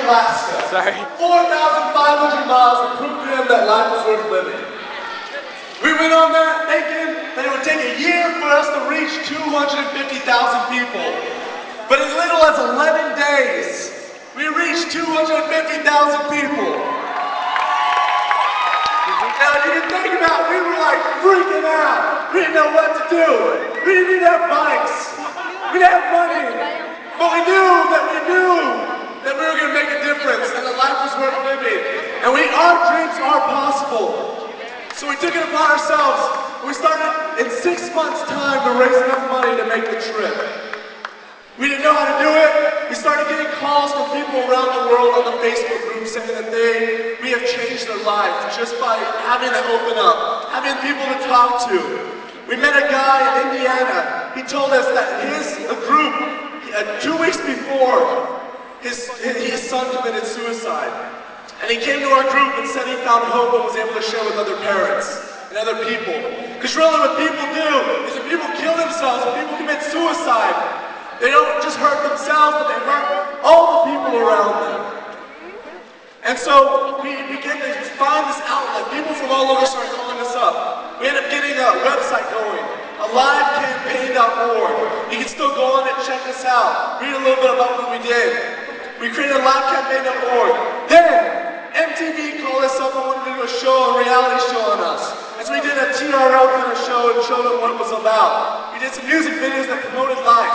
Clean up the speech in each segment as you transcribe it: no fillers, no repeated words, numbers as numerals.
Alaska. Sorry. 4,500 miles to prove to him that life is worth living. We went on that thinking that it would take a year for us to reach 250,000 people. But as little as 11 days, we reached 250,000 people. Now you can think about it, we were like freaking out. We didn't know what to do. We didn't even have bikes. We didn't have money. But we knew that we were going to make a difference and that life was worth living. And our dreams are possible. So we took it upon ourselves. We started in 6 months' time to raise enough money to make the trip. We didn't know how to do it. We started getting calls from people around the world on the Facebook group saying that we have changed their lives just by having them open up, having people to talk to. We met a guy in Indiana. He told us that a group, 2 weeks before, his son committed suicide. And he came to our group and said he found hope and was able to share with other parents and other people. Because really what people do is when people kill themselves, when people commit suicide, they don't just hurt themselves, but they hurt all the people around them. And so we began to find this outlet. People from all over started calling us up. We ended up getting a website going, alivecampaign.org. You can still go on and check us out, read a little bit about what we did. We created alivecampaign.org. Then MTV called us up and wanted to do a show, a reality show on us. And so we did a TRL kind of show and showed them what it was about. We did some music videos that promoted life.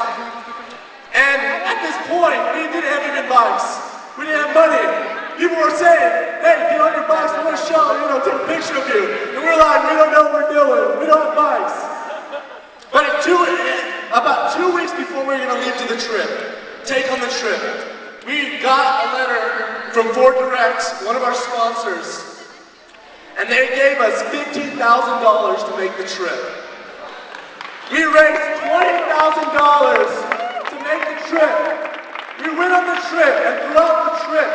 And at this point, we didn't have even bikes. We didn't have money. People were saying, hey, get on your bikes, we want to show, take a picture of you. And we're like, we don't know what we're doing. We don't have bikes. But about 2 weeks before we were going to leave to the trip, take on the trip, we got a letter from Ford Direct, one of our sponsors, and they gave us $15,000 to make the trip. We raised $20,000 to make the trip. We went on the trip, and throughout the trip,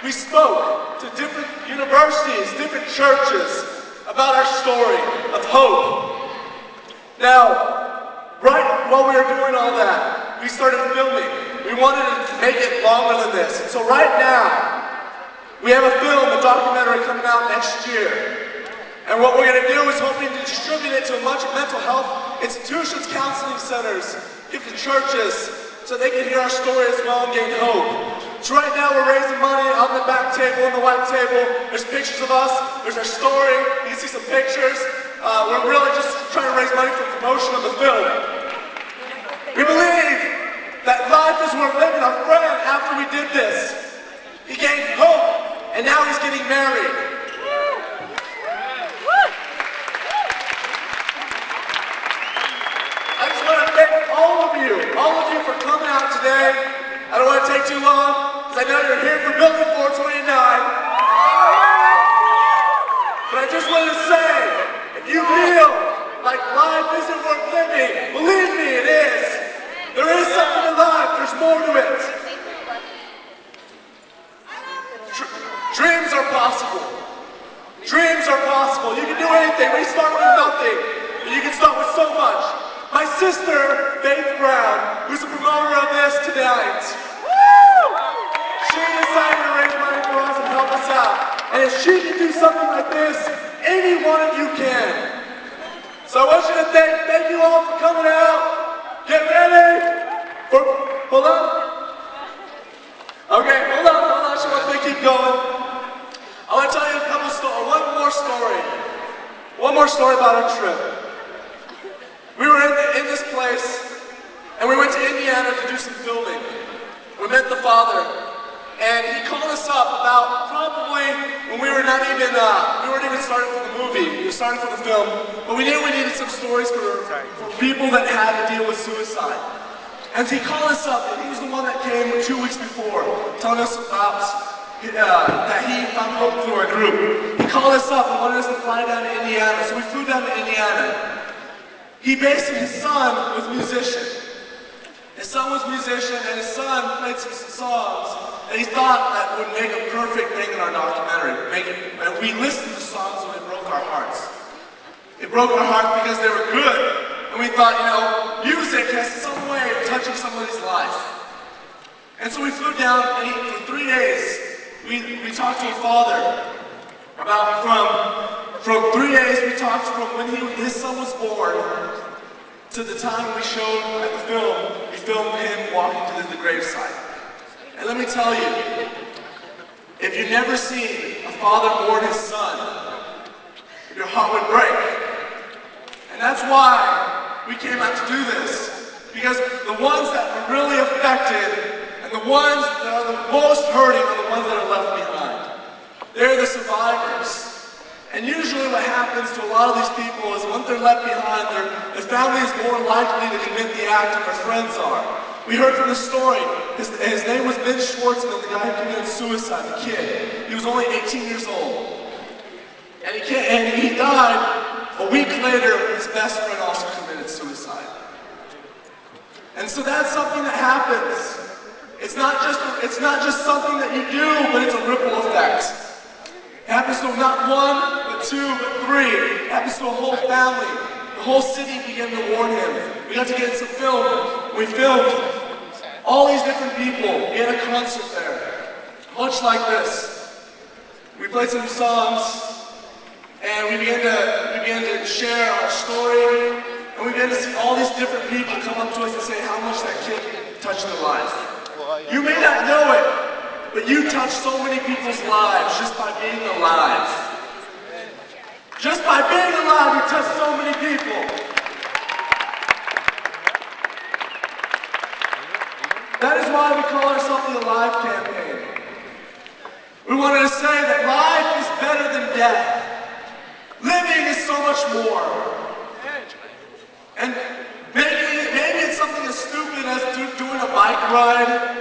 we spoke to different universities, different churches about our story of hope. Now, right while we were doing all that, we started filming. We wanted to make it longer than this. So right now, we have a film, a documentary coming out next year. And what we're going to do is hoping to distribute it to a bunch of mental health institutions, counseling centers, give to churches, so they can hear our story as well and gain hope. So right now we're raising money on the back table, on the white table. There's pictures of us, there's our story, you can see some pictures. We're really just trying to raise money for promotion of the film. We believe that life is worth living. Our friend, after we did this, he gained hope, and now he's getting married. I just want to thank all of you for coming out today. I don't want to take too long, because I know you're here for Building 429. But I just wanted to say, if you feel like life isn't worth living, believe me, it is. There is something to life, there's more to it. Dreams are possible. Dreams are possible. You can do anything. We start with nothing, but you can start with so much. My sister, Faith Brown, who's the promoter of this tonight, she decided to raise money for us and help us out. And if she can do something like this, any one of you can. So I want you to thank you all for coming out. Get ready for, hold on. Okay, hold on, she wants me to keep going. I want to tell you one more story about our trip. We were in this place, and we went to Indiana to do some filming. We met the father, and he called us up about probably when we weren't even starting for the movie. We were starting for the film, but we knew we needed some stories for people that had to deal with suicide. And so he called us up, and he was the one that came 2 weeks before, telling us about that he found hope through our group. He called us up and wanted us to fly down to Indiana, so we flew down to Indiana. His son was a musician. His son was a musician, and his son played some songs that he thought that would make a perfect thing in our documentary. And we listened to songs and it broke our hearts. It broke our hearts because they were good. And we thought, music has some way of touching somebody's life. And so we flew down, and for 3 3 days, we talked to a father about from 3 days we talked from when his son was born to the time we showed at the film. We filmed him walking to the gravesite. And let me tell you, if you've never seen a father mourn his son, your heart would break. And that's why we came out to do this. Because the ones that are really affected and the ones that are the most hurting are the ones that are left behind. They're the survivors. And usually what happens to a lot of these people is once they're left behind, their family is more likely to commit the act than their friends are. We heard from the story, his name was Ben Schwartzman, the guy who committed suicide, the kid. He was only 18 years old. And he died a week later when his best friend also committed suicide. And so that's something that happens. It's not just something that you do, but it's a ripple effect. It happens to not one, but two, but three. It happens to a whole family. The whole city began to warn him. We got to get some film. We filmed all these different people. We had a concert there, much like this. We played some songs, and we began to share our story, and we began to see all these different people come up to us and say how much that kid touched their lives. You may not know it, but you touch so many people's lives just by being alive. Just by being alive, you touch so many people. That is why we call ourselves the Alive campaign. We wanted to say that life is better than death. Living is so much more. And maybe it's something as stupid as doing a bike ride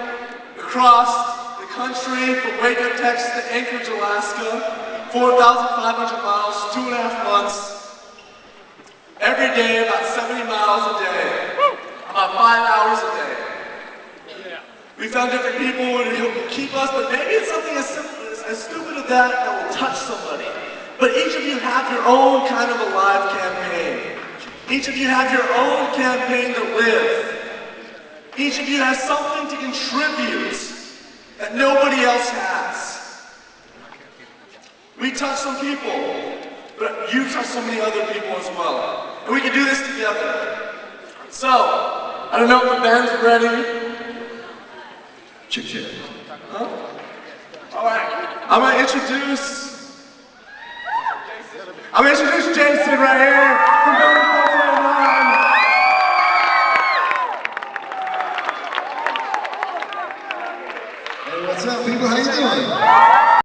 across the country from Waco, Texas to Anchorage, Alaska, 4,500 miles, 2.5 months, every day, about 70 miles a day, about 5 hours a day. We found different people who keep us, but maybe it's something as simple, as stupid as that will touch somebody. But each of you have your own kind of Alive campaign. Each of you have your own campaign to live. Each of you has something to contribute that nobody else has. We touch some people, but you touch so many other people as well. And we can do this together. So, I don't know if the band's ready. Chick. Huh? All right, I'm gonna introduce Jason right here from Building 1409. Hey, what's up, people? How you doing?